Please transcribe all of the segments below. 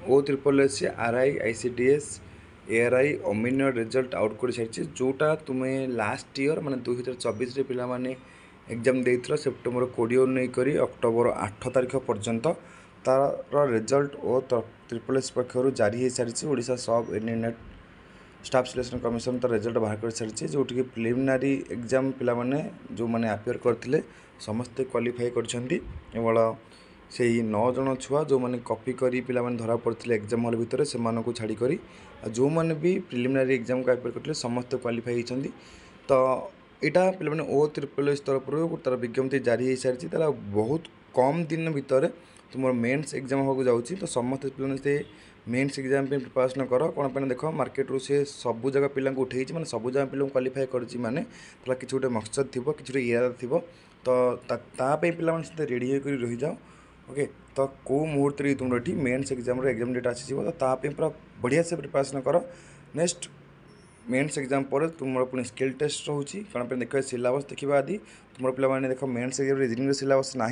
O triple S R I I C D S A R I Amin result out कर सारी जोटा तुम्हें last year माने 2024 पिला माने एग्जाम देइथिलो सेप्टेम्बर 20 नहीं अक्टोबर 8 तारिख पर्यंत तार रिजल्ट ओ ट्रिपल एस पक्षर जारी हो सारी ओडिशा सब इंडियन स्टाफ सिलेक्शन कमिशन तार रिजल्ट बाहर कर सारी जो प्रिलिमिनारी एग्जाम पिला माने जो माने अपियर करथिले समस्ते क्वालिफाई करछंती केवल से 9 जन छुआ जो मैंने कॉपी करी पिला माने धरा पड़ते एग्जाम हॉल भितर से छाड़ी करी जो मैंने भी प्रिलिमिनारी एग्जाम को अपियर करते समस्त क्वालिफाई होती तो यहाँ पे ओ ट्रिपल एस तरफ तार विज्ञप्ति जारी हो सारी तार बहुत कम दिन भितर तुम मेन्स एग्जाम होगा जाऊँगी तो समस्त पे मेन्स एग्जाम प्रिपरेशन कर कौन पे देख मार्केट रू से सबू जगह पिला उठे मैंने सबू जगह पिला क्वालिफाई कर किसी गोटे मकसद थी किसी इरादा थी तो ताप पे रेडी होकर रही जाओ ओके तो कौ मुहूर्त तुम ये मेन्स एग्जाम डेट आसी तो ताप पूरा बढ़िया से प्रिपरेशन कर नेक्स्ट मेन्स एग्जाम पर तुम पुणी स्किल टेस्ट रोचे कौन पे देख सिलेबस देखा आदि तुम पे देख मेन्स एग्जाम रिजनिंग सिलेबस ना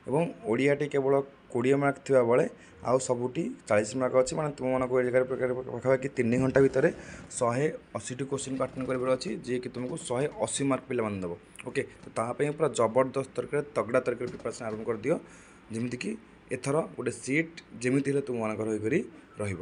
एवं ओडियाटी केवल 20 मार्क थी बेले आउ सबुटी 40 मार्क अच्छी मैंने तुम जगह पाखापाखि 3 घंटा भितर 180 क्वेश्चन को अटेंड कर अच्छी जी कि तुमको 180 मार्क पे देव ओके तो ताप पूरा जबरदस्त तरीके तगड़ा तरीके प्रिपरेशन आरंभ कर दियो जमीक एथर गोटे सीट जमी तुम मानकर होकर रही।